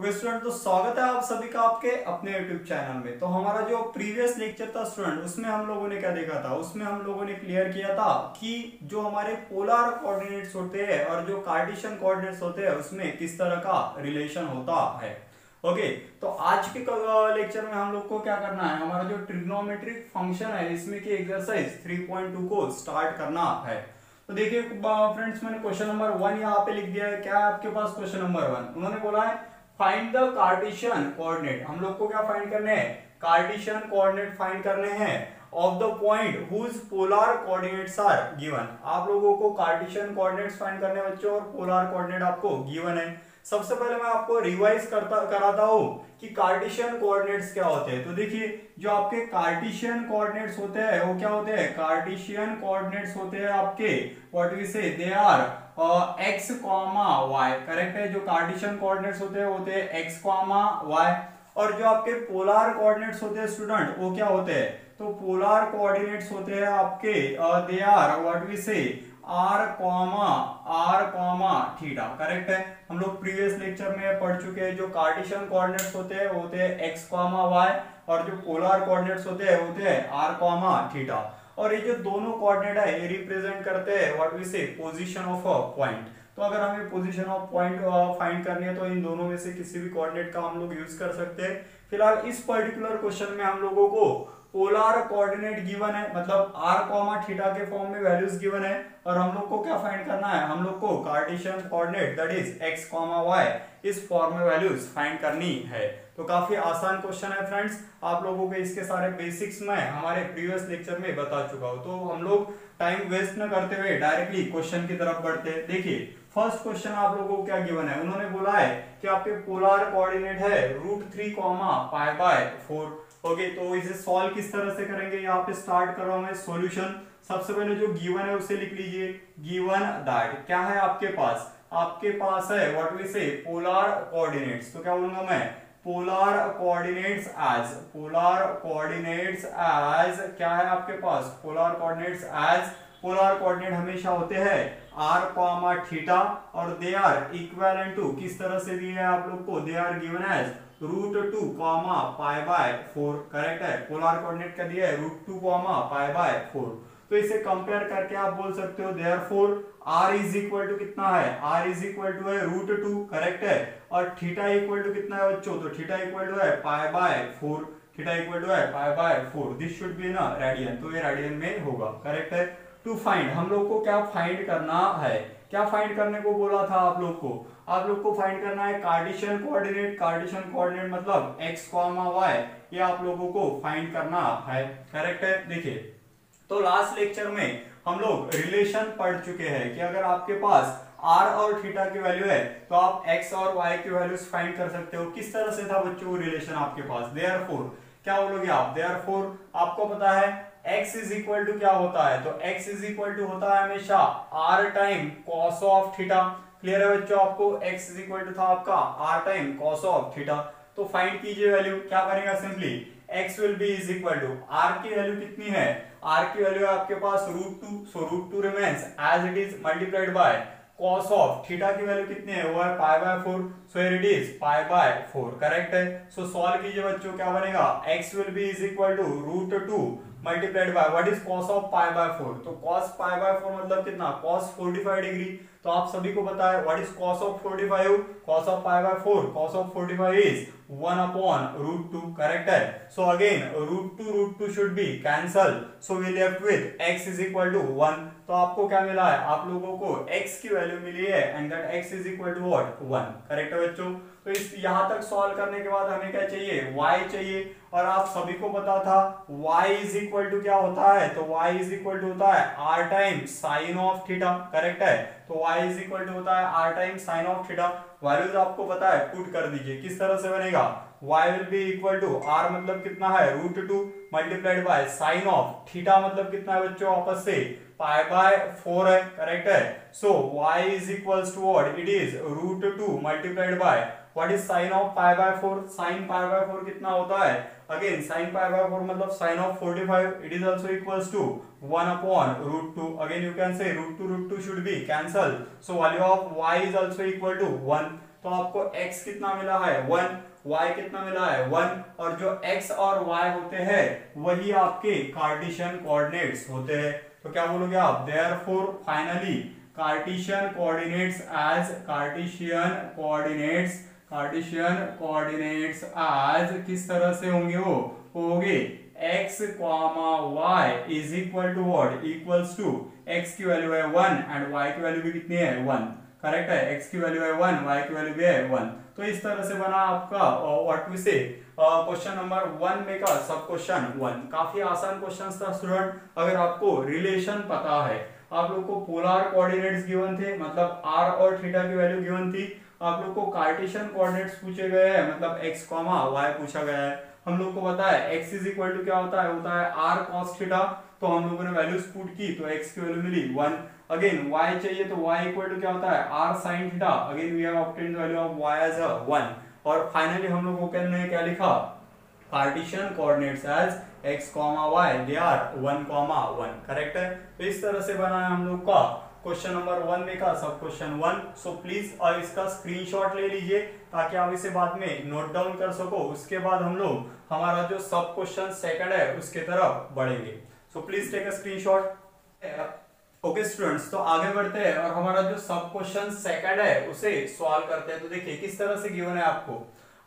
Okay student, तो स्वागत है आप सभी का आपके अपने YouTube चैनल में। तो हमारा जो प्रीवियस लेक्चर था स्टूडेंट, उसमें हम लोगों ने क्या देखा था, उसमें हम लोगों ने क्लियर किया था कि जो हमारे पोलर कोऑर्डिनेट्स होते हैं और जो कार्टेशियन कोऑर्डिनेट्स होते हैं उसमें किस तरह का रिलेशन होता है। ओके, तो आज के लेक्चर में हम लोग को क्या करना है, हमारा जो ट्रिग्नोमेट्रिक फंक्शन है इसमें की एक्सरसाइज 3.2 को स्टार्ट करना है। तो देखिए फ्रेंड्स, मैंने क्वेश्चन नंबर 1 यहाँ पे लिख दिया है। क्या है आपके पास क्वेश्चन नंबर 1? उन्होंने बोला है फाइंड द कार्टेशियन कोऑर्डिनेट। हम लोग को क्या फाइंड करने हैं? कार्टेशियन कोऑर्डिनेट फाइंड करने हैं of the point whose polar coordinates are given. आप लोगों को कार्टेशियन कोऑर्डिनेट्स फाइंड करने बच्चों, और पोलर कोऑर्डिनेट आपको गिवन है। सबसे पहले मैं आपको रिवाइज कराता हूं कि कार्टेशियन कोऑर्डिनेट्स क्या होते हैं। तो देखिए, जो आपके कार्टेशियन कोऑर्डिनेट्स होते हैं वो क्या होते हैं? कार्टेशियन कोऑर्डिनेट्स होते हैं आपके what we say they are x, y। Correct है। जो कार्टेशियन कोऑर्डिनेट्स होते हैं x, y। और जो आपके पोलर कोऑर्डिनेट्स होते हैं स्टूडेंट, वो क्या होते हैं? तो पोलर कोऑर्डिनेट्स होते हैं आपके they are what we say r, theta. Correct है। हम लोग प्रीवियस लेक्चर में पढ़ चुके हैं। जो कार्टेशियन कोऑर्डिनेट्स होते हैं x, y, और जो पोलर कोऑर्डिनेट्स होते हैं r, थीटा। और ये जो दोनों कोऑर्डिनेट है ये रिप्रेजेंट करते हैं व्हाट वी से पोजीशन ऑफ अ पॉइंट। तो अगर हमें पोजीशन ऑफ पॉइंट फाइंड करनी है तो इन दोनों में से किसी भी कोऑर्डिनेट का हम लोग यूज कर सकते हैं। फिलहाल इस पर्टिकुलर क्वेश्चन में हम लोगों को पोलर कोऑर्डिनेट गिवन है, मतलब r, थीटा के फॉर्म में वैल्यूज गिवन है, और हम लोग को क्या फाइंड करना है? हम लोग को Cartesian coordinate that is x, y इस फॉर्म में वैल्यूज फाइंड करनी है। तो काफी आसान क्वेश्चन है फ्रेंड्स। आप लोगों को इसके सारे बेसिक्स में हमारे प्रीवियस लेक्चर में बता चुका हूं। तो हम लोग टाइम वेस्ट न करते हुए डायरेक्टली क्वेश्चन की तरफ बढ़ते हैं। देखिए, फर्स्ट क्वेश्चन आप लोगों को क्या गिवन है? उन्होंने बोला है कि आपके पोलर कोऑर्डिनेट है √3, π/4। ओके, तो इसे सॉल्व किस तरह से करेंगे? यहाँ पे स्टार्ट कर रहा हूं मैं सॉल्यूशन। सबसे पहले जो गिवन है उसे लिख लीजिए। गिवन दैट क्या है आपके पास? आपके पास है what we say polar coordinates. तो क्या बोलूंगा मैं? पोलर कोऑर्डिनेट्स एज क्या है आपके पास? पोलर कोऑर्डिनेट हमेशा होते हैं r, थीटा, और दे आर इक्विवेलेंट टू किस तरह से दिए हैं आप लोग को? They are given as √2, π/4। Correct है। पोलर कोऑर्डिनेट का दिया है √2, π/4। तो इसे कंपेयर करके आप बोल सकते हो therefore r is equal to कितना है? r इज इक्वल टू है √2। करेक्ट है। और थीटा इक्वल टू कितना है बच्चों? तो थीटा इक्वल टू है π/4। थीटा इक्वल टू है π/4। दिस शुड बी ना रेडियन, तो ये रेडियन में होगा। करेक्ट है। टू फाइंड, हम लोग को क्या फाइंड करना है? क्या फाइंड करने को बोला था आप लोग को? आप लोग को फाइंड करना है कार्टेशियन कोऑर्डिनेट। कार्टेशियन कोऑर्डिनेट मतलब x, y, ये आप लोगों को फाइंड करना है। करेक्ट है। देखिए, तो लास्ट लेक्चर में हम लोग रिलेशन पढ़ चुके हैं कि अगर आपके पास r और थीटा की वैल्यू है तो आप x और y की वैल्यूज फाइंड कर सकते हो। किस तरह से था बच्चों रिलेशन आपके पास? देयरफॉर क्या बोलोगे आप? देयरफॉर आपको पता है x इज इक्वल टू क्या होता है? तो x इज इक्वल टू होता है हमेशा r time cos of theta. Clear है बच्चों? आपको x इज इक्वल टू था आपका r time cos of theta. तो फाइंड कीजिए वैल्यू। क्या करेगा? Simply x will be is equal to r की वैल्यू कितनी है? r की वैल्यू है आपके पास √2, so √2 remains as it is multiplied by cos of theta की वैल्यू कितनी है? वो है π/4, so here it is π/4। Correct है। सो सॉल्व कीजिए बच्चों। क्या बनेगा? x will be is equal to √2 multiplied by what is cos of π/4। तो cos π/4 मतलब कितना? cos 45 degree. तो आप सभी को पता है what is cos of 45? cos of π/4, cos of 45 is 1/√2। Correct है। So again √2 should be cancel, so we left with x is equal to 1। तो आपको क्या मिला है? आप लोगों को x की वैल्यू मिली है and that x is equal to what? 1। Correct है बच्चों। तो इस यहां तक सॉल्व करने के बाद हमें क्या चाहिए? y चाहिए। और आप सभी को पता था y इज इक्वल टू क्या होता है? तो y इज इक्वल टू होता है r time sine of theta. Correct है। तो y इज इक्वल टू होता है r time sine of theta. Values आपको पता है, पुट कर दीजिए। किस तरह से बनेगा? y will be equal to r मतलब कितना है? √2 multiplied by sine of theta मतलब कितना है बच्चों? आपस से π/4 है। करेक्ट है। So y is equals to what? It is √2 multiplied by what is sine of π/4? Sine π/4 कितना होता है? अगेन साइन π/4 मतलब sine of 45, it is also equals to 1/√2. Again you can say √2 should be cancelled, so value of y is also equal to 1. तो आपको x कितना मिला है 1, y कितना मिला है 1, और जो x और y होते हैं वही आपके कार्टेशियन कोऑर्डिनेट्स होते हैं। तो क्या बोलोगे आप, देयरफॉर फाइनली कार्टेशियन कोऑर्डिनेट्स आज किस तरह से होंगे, वो होंगे x, y is equal to what, equals to x की वैल्यू है 1 एंड y की वैल्यू भी कितनी है 1, करेक्ट है, x की वैल्यू है 1, y की वैल्यू भी है 1। तो इस तरह से बना आपका व्हाट वी से क्वेश्चन नंबर 1 में का सब क्वेश्चन 1। काफी आसान क्वेश्चन था स्टूडेंट। अगर आपको रिलेशन पता है, आप लोग को पोलर कोऑर्डिनेट्स गिवन थे, मतलब r और थीटा की वैल्यू गिवन थी, आप लोग को कार्टेशियन कोऑर्डिनेट्स पूछे गए हैं, मतलब x, y पूछा गया है। हम लोग को पता है x इज इक्वल टू क्या होता है r cos थीटा, तो हम लोगों ने वैल्यूज पुट की तो x की वैल्यू मिली 1। अगेन y चाहिए तो y इक्वल टू क्या होता है r sin theta, again we have obtained the value of y as 1। और फाइनली हम लोग को क्या लिखा, Cartesian coordinates as x, y they are 1, 1, correct है। तो इस तरह से बना है हम लोग का क्वेश्चन नंबर 1 में का सब क्वेश्चन 1। सो प्लीज इसका स्क्रीनशॉट ले लीजिए ताकि आप इसे बाद में नोट डाउन कर सको। उसके बाद हम लोग हमारा जो सब क्वेश्चन सेकंड है उसके तरफ बढ़ेंगे। So please take a screenshot. Okay students, तो आगे बढ़ते हैं और हमारा जो सब क्वेश्चन सेकंड है उसे सॉल्व करते हैं। तो देखिए किस तरह से गिवन है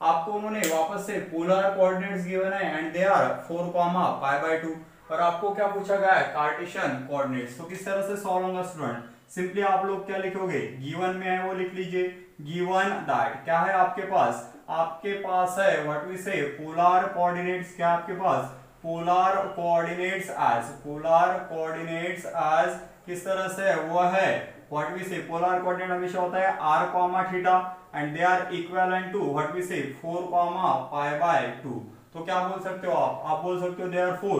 आपको उन्होंने वापस से पोलर कोऑर्डिनेट्स गिवन है एंड दे आर 4, π/2, और आपको क्या पूछा गया है, कार्टेशियन कोऑर्डिनेट्स। तो किस तरह से सॉल्व होगा स्टूडेंट, सिंपली आप लोग क्या लिखोगे, गिवन में है वो लिख लीजिए। गिवन दैट क्या है आपके पास है what we say polar coordinates, क्या आपके पास पोलर कोऑर्डिनेट्स एज किस तरह से वो है what we say, polar coordinate हमेशा होता है r, theta and they are equivalent to what we say 4, π/2। तो क्या बोल सकते हो आप बोल सकते हो therefore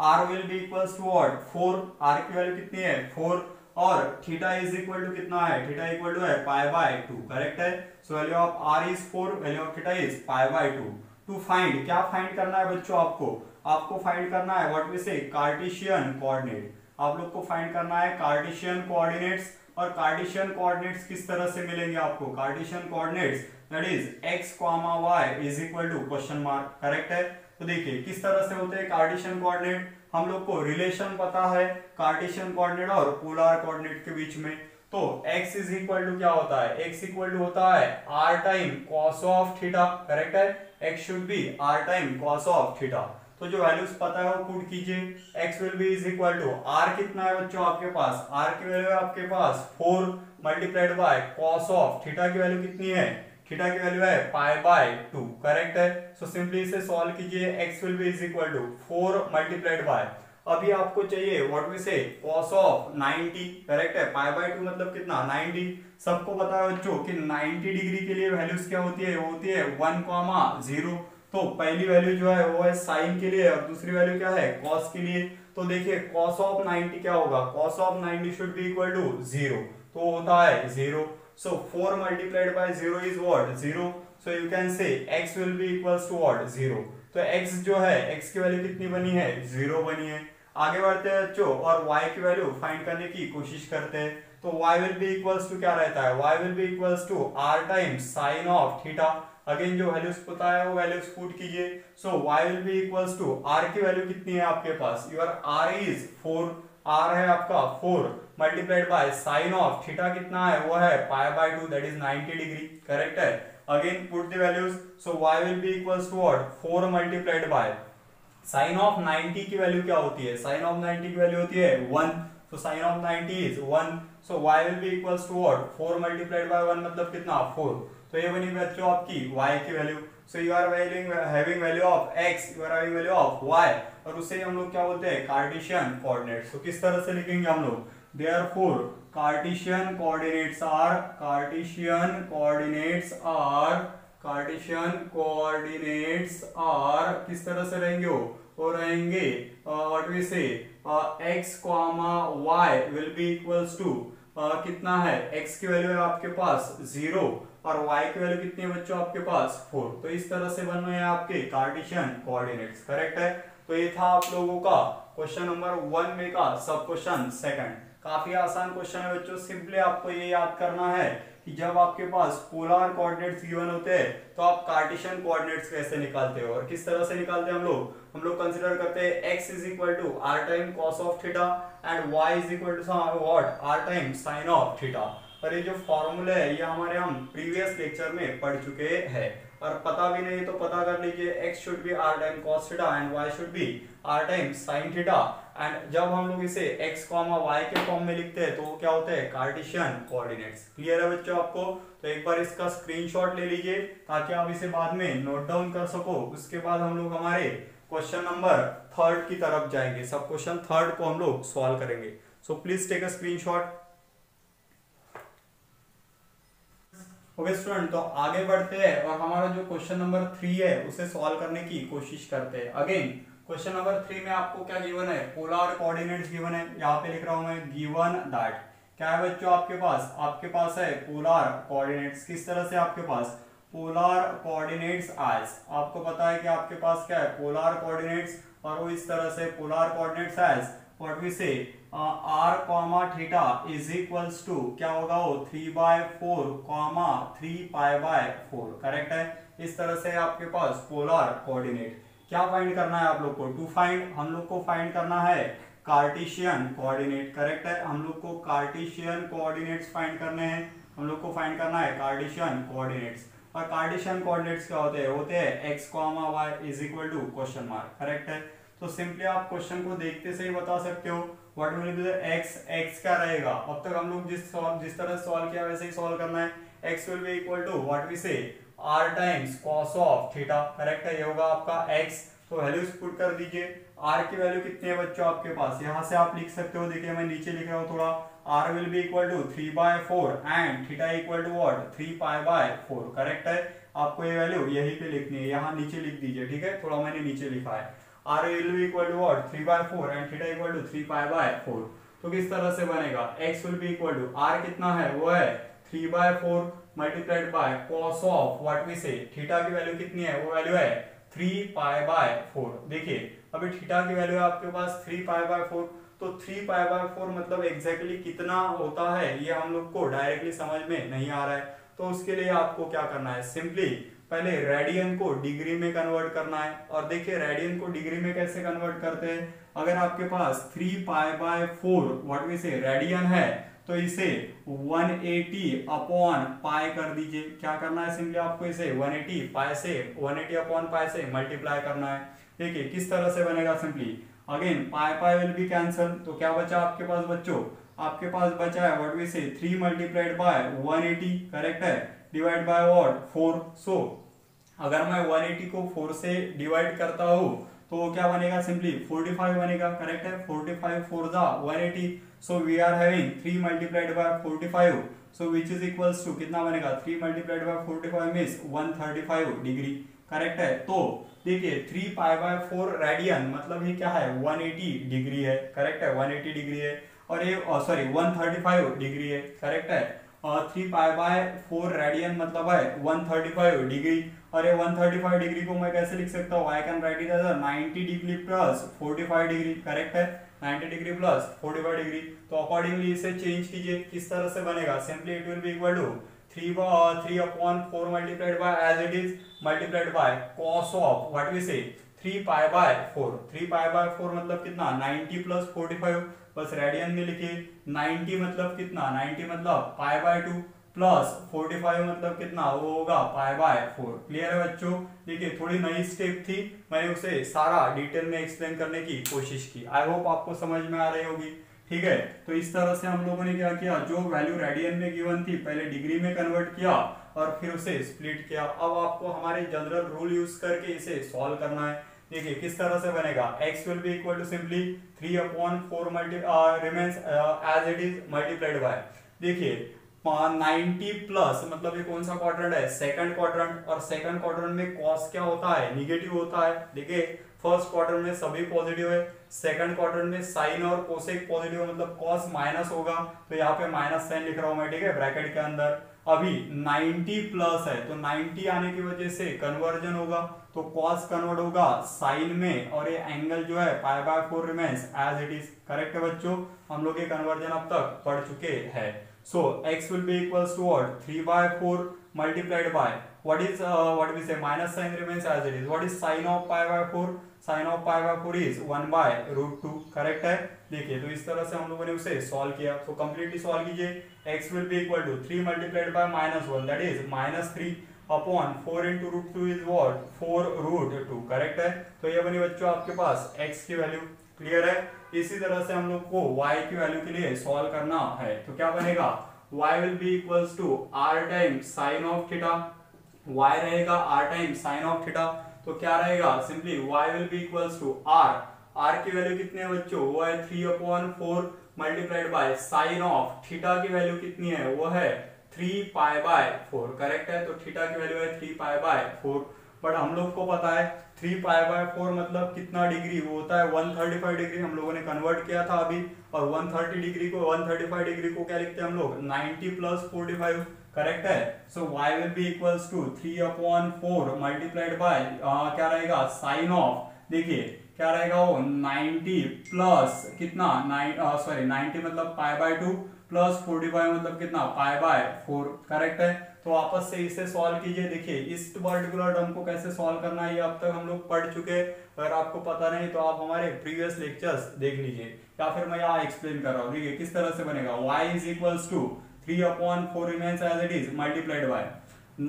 r will be equals to what 4, r की वैल्यू कितनी है 4, और थीटा इज इक्वल टू कितना है, थीटा इक्वल टू है π/2, करेक्ट है। So value of r is 4, value of theta is π/2। To find, क्या फाइंड करना है बच्चों, आपको फाइंड करना है what we say Cartesian coordinate. आप लोग को फाइंड करना है कार्टेशियन कोऑर्डिनेट्स, और कार्टेशियन कोऑर्डिनेट्स किस तरह से मिलेंगे आपको, Cartesian coordinates that is x, y is equal to question mark, correct है। तो देखिए किस तरह से होते हैं कार्टेशियन कोऑर्डिनेट, हम लोग को रिलेशन पता है कार्टेशियन कोऑर्डिनेट और पोलर कोऑर्डिनेट के बीच में। तो x इज इक्वल टू क्या होता है, x इक्वल टू होता है r time cos of theta, correct है, x should be r time cos of theta. तो जो वैल्यूज पता है वो पुट कीजिए, x will be is equal to r कितना है बच्चों आपके पास, r की वैल्यू है आपके पास 4 multiplied by cos of theta की वैल्यू कितनी है, थीटा की वैल्यू है π/2, करेक्ट है। सो सिंपली इसे सॉल्व कीजिए, x will be is equal to 4 multiplied by, अभी आपको चाहिए what we say cos of 90, correct है, π/2 मतलब कितना 90। सबको पता है बच्चों कि 90 डिग्री के लिए वैल्यूज क्या होती है, वो होती है 1, 0। तो पहली वैल्यू जो है वो है साइन के लिए और दूसरी वैल्यू क्या है cos के लिए। तो देखिए cos ऑफ 90 क्या होगा, cos of 90 should be equal to 0, तो होता है 0। So 4 multiplied by 0 is what 0, so you can say x will be equals to what 0। तो x जो है, x की वैल्यू कितनी बनी है 0 बनी है। आगे बढ़ते हैं बच्चों और y की वैल्यू फाइंड करने की कोशिश करते हैं। तो y will be equals to क्या रहता है, y will be equals to r times sine of theta. Again जो वैल्यूज पता है वो वैल्यूज पुट कीजिए। So y will be equals to r की वैल्यू कितनी है आपके पास, योर r इज 4, r है आपका 4 multiplied by sine of theta कितना है वो है π/2 दैट इज 90 डिग्री, करेक्ट है। Again put the values, so y will be equals to what 4 multiplied by sine of 90 की वैल्यू क्या होती है, साइन ऑफ 90 की वैल्यू होती है 1, so sin of 90 is 1, so y will be equals to what 4 multiplied by 1 मतलब कितना 4। तो ये बनी बच्चों आपकी y की value. So you are having value of x, you are having value of y, और उससे हम लोग क्या बोलते हैं कार्टेशियन कोऑर्डिनेट्स। तो किस तरह से लिखेंगे हम लोग, देयरफॉर कार्टेशियन कोऑर्डिनेट्स आर किस तरह से रहेंगे, वो रहेंगे what we say x, y will be equals to कितना है, x की वैल्यू है आपके पास 0 और y की वैल्यू कितनी है बच्चों आपके पास 4। तो इस तरह से बन रहे हैं आपके कार्टेशियन कोऑर्डिनेट्स, करेक्ट है। तो ये था आप लोगों का क्वेश्चन नंबर 1 में का सब क्वेश्चन सेकंड। काफी आसान क्वेश्चन है बच्चों, सिंपली आपको ये याद करना है कि जब आपके पास पोलर कोऑर्डिनेट्स गिवन होते हैं तो आप कार्टेशियन कोऑर्डिनेट्स कैसे निकालते हो और किस तरह से निकालते हैं हम लोग कंसीडर करते हैं x is equal to r time cos of theta and y is equal to what r time sine of theta. और ये जो फॉर्मूला है ये हमारे हम प्रीवियस लेक्चर में पढ़ चुके हैं और पता भी नहीं तो पता कर लीजिए x should be r time cos theta and y should be r time sin theta. And जब हम लोग इसे x, y के फॉर्म में लिखते हैं तो वो क्या होते हैं कार्टेशियन कोऑर्डिनेट्स। क्लियर है बच्चों आपको? तो एक बार इसका स्क्रीनशॉट ले लीजिए ताकि आप इसे बाद में नोट डाउन कर सको। उसके बाद हम लोग हमारे क्वेश्चन नंबर 3 की तरफ जाएंगे। सब क्वेश्चन 3 को हम लोग सॉल्व करेंगे। So please take a screenshot. Okay student, तो आगे बढ़ते हैं और हमारा जो क्वेश्चन नंबर 3 है उसे सॉल्व करने की कोशिश करते हैं। अगेन क्वेश्चन नंबर 3 में आपको क्या गिवन है, पोलर कोऑर्डिनेट्स गिवन है। यहाँ पे लिख रहा हूं मैं गिवन दैट। क्या है बच्चों आपके पास है पोलर कोऑर्डिनेट्स। किस तरह से आपके पास पोलर कोऑर्डिनेट्स एज, आपको पता है कि आपके पास क्या है पोलर कोऑर्डिनेट्स और वो इस तरह से polar coordinates as what we say r comma theta is equals to क्या होगा वो 3/4 कॉमा 3π/4। करेक्ट है? इस तरह से आपके पास पोलर कोऑर्डिनेट क्या फाइंड करना है आप लोग को, टू फाइंड हम लोग को फाइंड करना है कार्टेशियन कोऑर्डिनेट। करेक्ट है? हम लोग को कार्टेशियन कोऑर्डिनेट्स फाइंड करने हैं। हम लोग को फाइंड करना है कार्टेशियन कोऑर्डिनेट्स। और कार्टेशियन कोऑर्डिनेट्स क्या होते हैं x, y is equal to question mark. Correct है? तो सिंपली आप क्वेश्चन को देखते से ही बता सकते हो what will be the x क्या रहेगा। अब तक हम लोग जिस तरह सॉल्व किया वैसे ही सॉल्व करना है। x will be equal to what we say r times cos of theta. Correct है? ये होगा आपका x। तो वैल्यूज पुट कर दीजिए। r की वैल्यू कितनी है बच्चों आपके पास, यहाँ से आप लिख सकते हो। देखिए मैं नीचे लिख रहा हूँ थोड़ा। r will be equal to 3/4 and theta equal to what 3π/4। Correct है? आपको ये वैल्यू यहीं पे लिखनी है, यहाँ नीचे लिख दीजिए। ठीक है, थोड़ा मैंने नीचे लिखा है। r will be equal to what 3/4 and theta equal to 3π/4। तो किस तरह से बनेगा, x will be equal to r कितना है वो है 3/4 multiplied by cos of what we say theta की वैल्यू कितनी है, वो वैल्यू है 3π/4। देखिए अभी थीटा की वैल्यू है आपके पास 3π/4, तो 3π/4 मतलब एग्जैक्टली कितना होता है ये हम लोग को डायरेक्टली समझ में नहीं आ रहा है। तो उसके लिए आपको क्या करना है, सिंपली पहले रेडियन को डिग्री में कन्वर्ट करना है। और देखिए रेडियन को डिग्री में कैसे कन्वर्ट करते हैं, अगर आपके पास 3π/4 व्हाट वी से रेडियन है तो इसे 180 अपॉन पाई कर दीजिए। क्या करना है, सिंपली आपको इसे 180 अपॉन पाई से मल्टीप्लाई करना है। देखिए किस तरह से बनेगा, simply again pi will be cancel. तो क्या बचा आपके पास बच्चों, आपके पास बचा है व्हाट वी से 3 मल्टीप्लाइड बाय 180। करेक्ट है? Divide by what 4। सो अगर मैं 180 को 4 से डिवाइड करता हूं तो वो क्या बनेगा, सिंपली 45 बनेगा। करेक्ट है? 45 4 जा 180। So we are having 3 multiplied by 45, so which is equals to कितना बनेगा, 3 multiplied by 45 means 135 degree. Correct है? तो देखिए 3π/4 रेडियन मतलब ये क्या है 180 डिग्री है। करेक्ट है? 180 डिग्री है और ये सॉरी 135 डिग्री है। करेक्ट है? और 3π/4 रेडियन मतलब है 135 डिग्री। और ये 135 डिग्री को मैं कैसे लिख सकता हूँ, I can write it as 90 degree plus 45 degree. Correct है? 90 डिग्री प्लस 45 डिग्री। तो अकॉर्डिंगली इसे चेंज कीजिए। किस तरह से बनेगा, simply it will be equal to 3/4 multiplied by as it is multiplied by cos of what we say 3π/4। 3π/4 मतलब कितना 90 प्लस 45, बस रेडियन में लिखिए। 90 मतलब कितना, 90 मतलब π/2 प्लस 45 मतलब कितना, वो होगा π/4। क्लियर है बच्चों? देखिए थोड़ी नई स्टेप थी, मैंने उसे सारा डिटेल में एक्सप्लेन करने की कोशिश की। आई होप आपको समझ में आ रही होगी। ठीक है? तो इस तरह से हम लोगों ने क्या किया, जो वैल्यू रेडियन में गिवन थी पहले डिग्री में कन्वर्ट किया और फिर उसे स्प्लिट किया। अब आपको हमारे जनरल रूल यूज करके इसे सॉल्व करना है। देखिए किस तरह से बनेगा, x will be equal to simply 3/4 remains as it is multiplied by, देखिए 90 प्लस मतलब ये कौन सा क्वाड्रेंट है, सेकंड क्वाड्रेंट। और सेकंड क्वाड्रेंट में कॉस क्या होता है, निगेटिव होता है। देखिए फर्स्ट क्वाड्रेंट में सभी पॉजिटिव है, सेकंड क्वाड्रेंट में साइन और कोसेक पॉजिटिव मतलब कॉस माइनस होगा। तो यहाँ पे माइनस साइन लिख रहा हूं मैं, ठीक है, ब्रैकेट के अंदर। अभी 90 प्लस है तो 90 आने की वजह से कन्वर्जन होगा, तो कॉस कन्वर्ट होगा साइन में और ये एंगल जो है π/4 remains as it is. Correct है बच्चों? हम लोग ये कन्वर्जन अब तक पढ़ चुके हैं। So x will be equals to what? 3/4 multiplied by what is what we say minus sign remains as it is. What is sin of pi by 4? Sin of pi by 4 is 1/√2. Correct है. देखिए तो इस तरह से हम लोगों ने उसे सॉल्व किया. तो कंप्लीटली सॉल्व कीजिए. x will be equal to 3 multiplied by -1 that is -3 upon 4 into √2 is what? 4√2. Correct है. तो ये बनी बच्चों आपके पास x की वैल्यू. क्लियर है. इसी तरह से हम लोग को y की वैल्यू के लिए सॉल्व करना है. तो क्या बनेगा? y will be equals to r times sin of theta. y रहेगा r times sin of theta. तो क्या रहेगा? Simply y will be equals to r की वैल्यू कितनी है बच्चों? वो है 3/4 multiplied by sine of theta की वैल्यू कितनी है? वो है 3π/4. करेक्ट है. तो थीटा की वैल्यू है 3π/4. बट हम लोग को पता है 3π/4 मतलब कितना डिग्री? वो होता है 135 डिग्री. हम लोगों ने कन्वर्ट किया था अभी. और 135 डिग्री को क्या लिखते हैं हम लोग? 90 + 45. करेक्ट है. So y will be equals to 3/4 multiplied by क्या रहेगा? Sine of. देखिए क्या रहेगा वो? 90 प्लस कितना? 90 मतलब π/2 प्लस 45 मतलब कितना? π/4. करेक्ट है. तो वापस से इसे सॉल्व कीजिए. देखिए इस पर्टिकुलर टर्म को कैसे सॉल्व करना है ये अब तक हम लोग पढ़ चुके. अगर आपको पता नहीं तो आप हमारे प्रीवियस लेक्चर्स देख लीजिए या फिर मैं यहाँ एक्सप्लेन कर रहा हूँ. देखिए किस तरह से बनेगा. y is equals to 3/4 remains as it is multiplied by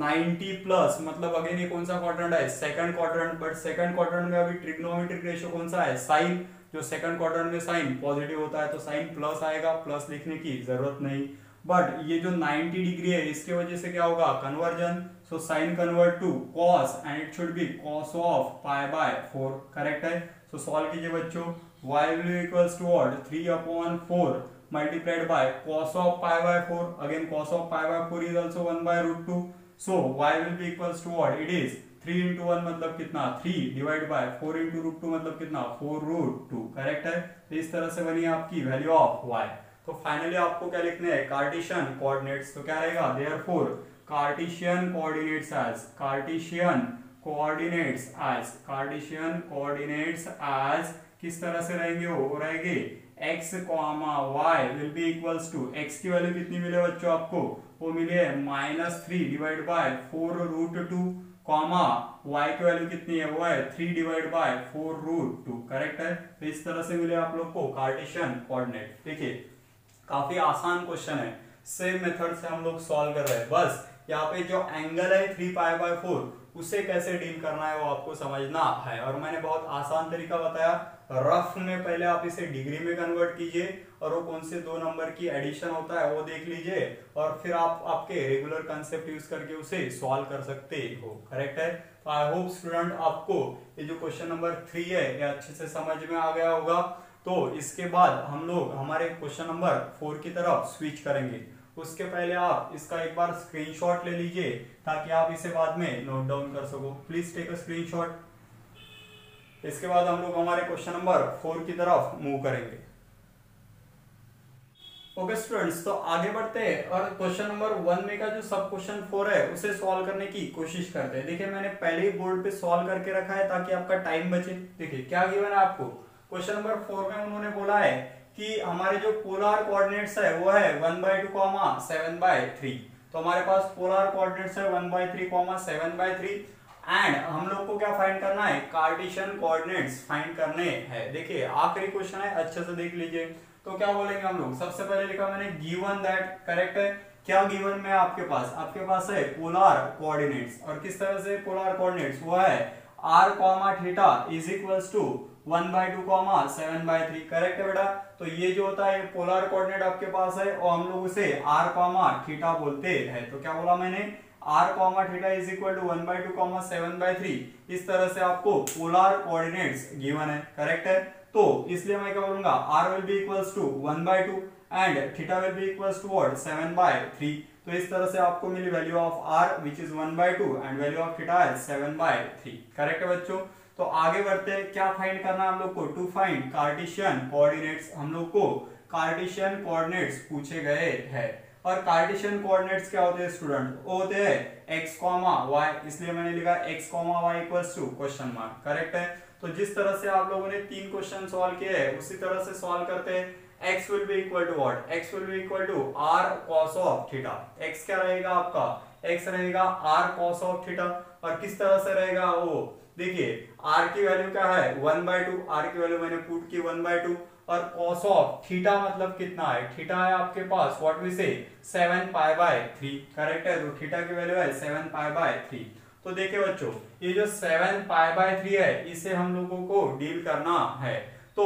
90 plus मतलब अगेन ये कौन सा क्वाड्रेंट है? Second quadrant. But second quadrant में अभी ट्रिग्नोमेट्रिक रेशियो कौन सा है? साइन. जो सेकंड क्वाड्रेंट में साइन पॉजिटिव होता है तो साइन प्लस आएगा. प्लस लिखने की जरूरत नहीं. बट ये जो 90 डिग्री है इसके वजह से क्या होगा? Conversion. So sine convert to cos and it should be cos of π/4. Correct है. सो सॉल्व कीजिए बच्चों. y will be equals to what? 3/4 multiplied by cos of π/4. Again cos of π/4 is also 1/√2. So y will be equals to what? It is 3 into 1 मतलब कितना? 3 divide by 4 into √2 मतलब कितना? 4√2. Correct है. तो इस तरह से बनी आपकी वैल्यू ऑफ y. तो फाइनली आपको क्या लिखने हैं? Cartesian coordinates. तो क्या रहेगा? देयरफॉर कार्टेशियन कोऑर्डिनेट्स एज किस तरह से रहेंगे? वो रहेंगे x, y will be equals to x की वैल्यू कितनी मिले बच्चों आपको? वो मिली है -3 डिवाइड बाय 4√2 कॉमा y की वैल्यू कितनी है? वो है 3 डिवाइड बाय 4√2. करेक्ट है. तो इस तरह से मिले आप लोग को कार्टेशियन कोऑर्डिनेट. देखिए काफी आसान क्वेश्चन है. सेम मेथड से हम लोग सॉल्व कर रहे हैं. बस यहाँ पे जो एंगल है 3π/4 उसे कैसे डील करना है वो आपको समझना है. और मैंने बहुत आसान तरीका बताया. रफ में पहले आप इसे डिग्री में कन्वर्ट कीजिए और वो कौन से दो नंबर की एडिशन होता है वो देख लीजिए और फिर आप आपके रेगुलर कंसेप्ट यूज करके उसे सॉल्व कर सकते हो. करेक्ट है. तो आई होप स्टूडेंट आपको ये जो क्वेश्चन नंबर 3 है ये अच्छे से समझ में आ गया होगा. तो इसके बाद हम लोग हमारे क्वेश्चन नंबर 4 की तरफ स्विच करेंगे. उसके पहले आप इसका एक बार स्क्रीनशॉट ले लीजिए ताकि आप इसे बाद में नोट डाउन कर सको. Please take a screenshot. इसके बाद हम लोग हमारे क्वेश्चन नंबर 4 की तरफ मूव करेंगे. ओके स्टूडेंट्स, तो आगे बढ़ते हैं और क्वेश्चन नंबर 1 में का जो सब क्वेश्चन 4 है उसे सॉल्व करने की कोशिश करते हैं. देखिए मैंने पहले ही बोर्ड पे सॉल्व करके रखा है ताकि आपका टाइम बचे. देखिए क्या गिवन है आपको. क्वेश्चन नंबर 4 में उन्होंने बोला है कि हमारे जो पोलर कोऑर्डिनेट्स है वो है 1/2, 7/3. तो हमारे पास पोलर कोऑर्डिनेट्स है 1/3, 7/3 एंड हम लोग को क्या फाइंड करना है? कार्टेशियन कोऑर्डिनेट्स फाइंड करने हैं. देखिए आखिरी क्वेश्चन है, अच्छे से देख लीजिए. तो क्या बोलेंगे हम लोग? सबसे पहले लिखा मैंने गिवन दैट. करेक्ट है. क्या गिवन में आपके पास है पोलर कोऑर्डिनेट्स. और किस तरह से पोलर कोऑर्डिनेट्स? वो है r, θ is equals to 1/2, 7/3. Correct है बेटा. तो ये जो होता है पोलर कोऑर्डिनेट आपके पास है और हम लोग उसे r, θ बोलते हैं. तो क्या बोला मैंने? r, θ is equal to 1/2, 7/3. इस तरह से आपको पोलर कोऑर्डिनेट्स गिवन है. करेक्ट है. तो इसलिए मैं क्या बोलूंगा? r will be equals to 1/2 and θ will be equals to what? 7/3. तो इस तरह से आपको मिली value of r which is 1/2 and value of θ is 7/3. Correct है बच्चों. तो आगे बढ़ते हैं. क्या फाइंड करना है हम लोग को? To find Cartesian coordinates. हम लोग को कार्टेशियन कोऑर्डिनेट्स पूछे गए हैं. और कार्टेशियन कोऑर्डिनेट्स क्या होते हैं स्टूडेंट? वो होते हैं x, y. इसलिए मैंने लिखा x, y equals to question mark. Correct है. तो जिस तरह से आप लोगों ने 3 क्वेश्चन सॉल्व किए हैं उसी तरह से सॉल्व करते हैं. x will be equal to what, x will be equal to r cos of theta. x क्या रहेगा आपका, x रहेगा r cos ऑफ थीटा। और किस तरह से रहेगा वो, देखिए r की वैल्यू क्या है 1/2, r की वैल्यू मैंने पुट की 1/2, और cos ऑफ थीटा मतलब कितना है, थीटा है आपके पास व्हाट वी से 7π/3, करेक्ट है। तो थीटा की वैल्यू है 7π/3। तो देखिए बच्चों, ये जो 7π/3 है इसे हम लोगों को डील करना है। तो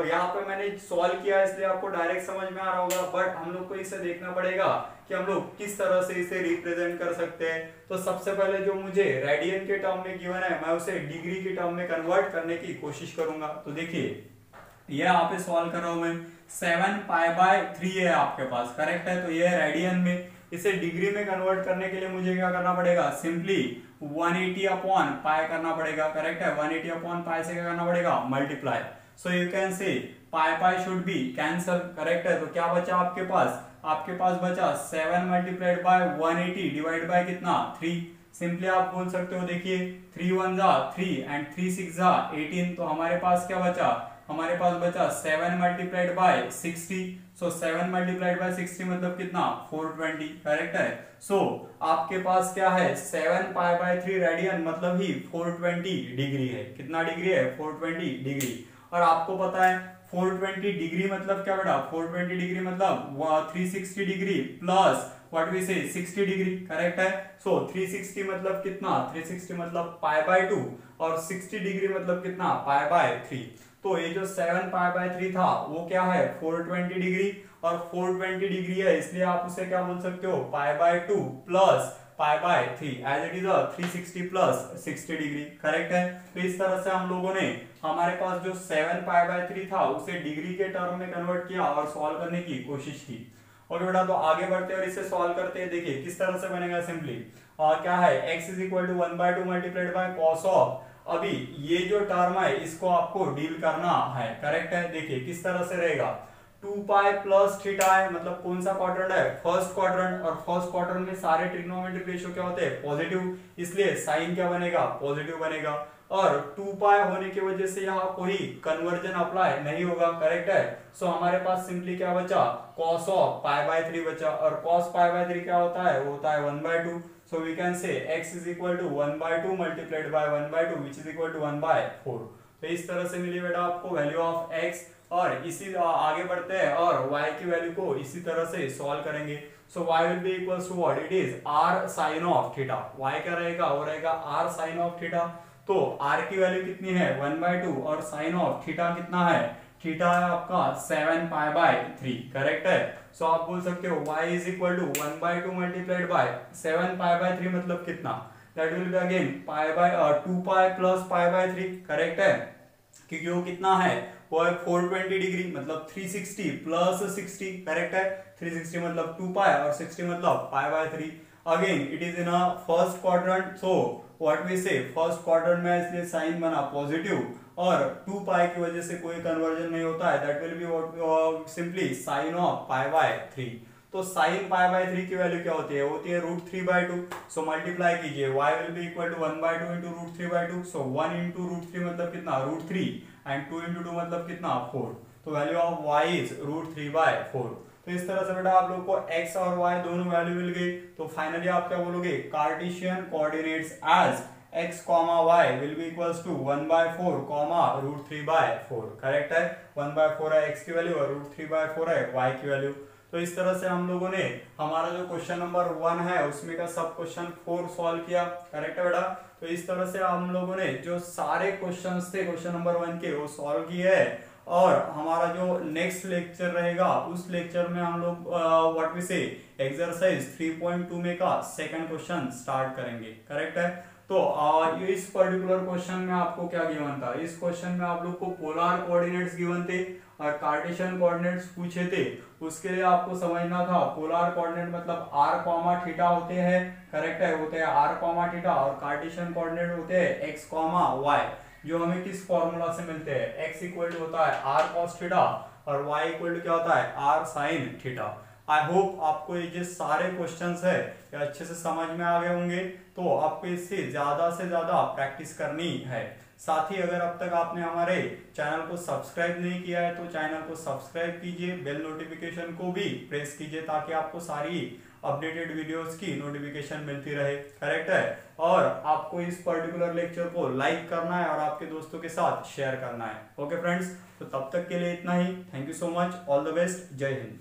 यहाँ पे मैंने सॉल्व किया इसलिए आपको डायरेक्ट समझ में आ रहा होगा, बट हम लोग को इसे देखना पड़ेगा कि हम लोग किस तरह से इसे रिप्रेजेंट कर सकते हैं। तो सबसे पहले जो मुझे रेडियन के टर्म में गिवन है मैं उसे डिग्री के टर्म में कन्वर्ट करने की कोशिश करूंगा। तो देखिए ये यहाँ पे सॉल्व कर रहा हूं मैं, 7π/3 है आपके पास, करेक्ट है। तो ये है रेडियन में, इसे डिग्री में कन्वर्ट करने के लिए मुझे क्या करना पड़ेगा, सिंपली 180/π करना पड़ेगा, करेक्ट है। 180/π से क्या करना पड़ेगा, मल्टीप्लाई। सो यू कैन से पाई शुड बी कैंसल, करेक्ट है। तो क्या बचा आपके पास बचा 7 × 180 डिवाइड बाय कितना 3। सिंपली आप बोल सकते हो, देखिए 3 1 जा 3 एंड 3 6 जा 18। तो हमारे पास क्या बचा, हमारे पास बचा 7 × 60। सो 7 × 60 मतलब कितना 420, करेक्ट है। सो आपके पास क्या है 7π/3 रेडियन मतलब ही 420 डिग्री है। कितना डिग्री है, 420 डिग्री। और आपको पता है 420 डिग्री मतलब क्या बेटा, 420 डिग्री मतलब 360 डिग्री प्लस व्हाट वी से 60 डिग्री, करेक्ट है। सो 360 मतलब कितना, 360 मतलब π/2 और 60 डिग्री मतलब कितना π/3। तो ये जो 7π/3 था वो क्या है 420 डिग्री, और 420 डिग्री है इसलिए आप उसे क्या बोल सकते हो π/2 plus π/3 as it is 360 plus 60 degree, correct है। तो इस तरह से हम लोगों ने हमारे पास जो 7π/3 था उसे डिग्री के टर्म में कन्वर्ट किया और सॉल्व करने की कोशिश की। ओके बेटा, तो आगे बढ़ते हैं और इसे सॉल्व करते हैं। देखिए किस तरह से बनेगा, सिंपली क्या है x = 1/2 multiplied by cos of, अभी ये जो टर्म है इसको आपको डील करना है, करेक्ट है। देखिए किस तरह से रहेगा, 2π प्लस थीटा है, मतलब कौन सा क्वाड्रेंट है, फर्स्ट क्वाड्रेंट। और फर्स्ट क्वाड्रेंट में सारे ट्रिग्नोमेट्रिक रेशियो क्या होते हैं, पॉजिटिव, इसलिए साइन क्या बनेगा, पॉजिटिव बनेगा। और 2π होने की वजह से यहाँ कोई कन्वर्जन अप्लाई नहीं होगा, करेक्ट है। सो हमारे पास सिंपली क्या बचा, cos ऑफ π/3 बचा, और cos π/3 क्या होता है, वो होता है 1/2। So we can say x is equal to 1/2 multiplied by 1/2 which is equal to 1/4। तो इस तरह से मिली बेटा आपको वैल्यू ऑफ x। और इसी आगे बढ़ते हैं और y की वैल्यू को इसी तरह से सॉल्व करेंगे। So y will be equals to what, it is r sin of theta। y क्या रहेगा, वो रहेगा r sin of theta। तो r की वैल्यू कितनी है 1/2 और sin of थीटा कितना है, थीटा है आपका 7π/3, करेक्ट है। सो आप बोल सकते हो y is equal to 1/2 multiplied by 7π/3 मतलब कितना, that will be again 2π plus π/3, correct है। क्योंकि वो कितना है, वो है 420 डिग्री मतलब 360 प्लस 60, करेक्ट है। 360 मतलब 2π और 60 मतलब π/3। Again it is in a first quadrant, so what we say first quadrant में इसलिए साइन बना पॉजिटिव, और 2π की वजह से कोई कन्वर्जन नहीं होता है, that will be simply sine of π/3। तो साइन π/3 की वैल्यू क्या होती है, √3/2। सो मल्टीप्लाई कीजिए, y will be equal to 1/2 into √3/2। So 1 into √3 मतलब कितना √3 एंड 2 इंटू 2 मतलब कितना 4। तो वैल्यू ऑफ y इज √3/4। तो इस तरह से बेटा आप लोग को x और y दोनों वैल्यू मिल गई। तो फाइनली आप क्या बोलोगे, Cartesian coordinates as x, y will be equals to 1/4, √3/4, correct है। 1/4 है x की वैल्यू और √3/4 है y की वैल्यू। तो इस तरह से हम लोगों ने हमारा जो क्वेश्चन नंबर 1 है उसमें का सब क्वेश्चन 4 सॉल्व किया, करेक्ट है बेटा। तो इस तरह से हम लोगों ने जो सारे क्वेश्चंस थे क्वेश्चन नंबर 1 के वो सॉल्व किए है। और हमारा जो नेक्स्ट लेक्चर रहेगा उस लेक्चर में हम लोग व्हाट वी से एक्सरसाइज 3.2 में का सेकंड क्वेश्चन स्टार्ट करेंगे, करेक्ट है। तो इस पर्टिकुलर क्वेश्चन में आपको क्या गिवन था, इस क्वेश्चन में आप लोग को पोलर कोऑर्डिनेट्स गिवन थे और कार्टेशियन कोऑर्डिनेट्स पूछे थे। उसके लिए आपको समझना था पोलर कोऑर्डिनेट मतलब r, थीटा होते हैं, करेक्ट है, होते हैं r, थीटा, और कार्टेशियन कोऑर्डिनेट होते हैं x, y, जो हमें किस फॉर्मूला से मिलते हैं, x इक्वल टू होता है r cos थीटा और y इक्वल टू क्या होता है r sin theta. I hope आपको ये जो सारे क्वेश्चंस है ये अच्छे से समझ में आ गए होंगे। तो आपको इससे से ज्यादा प्रैक्टिस करनी है। साथ ही अगर अब तक आपने हमारे चैनल को सब्सक्राइब नहीं किया है तो चैनल को सब्सक्राइब कीजिए, बेल नोटिफिकेशन को भी प्रेस कीजिए ताकि आपको सारी अपडेटेड वीडियोस की नोटिफिकेशन मिलती रहे। करेक्ट है। और आपको इस पर्टिकुलर लेक्चर को लाइक करना है और आपके दोस्तों के साथ शेयर करना है। ओके फ्रेंड्स, तो तब तक के लिए इतना ही। Thank you so much, all the best, जय हिंद।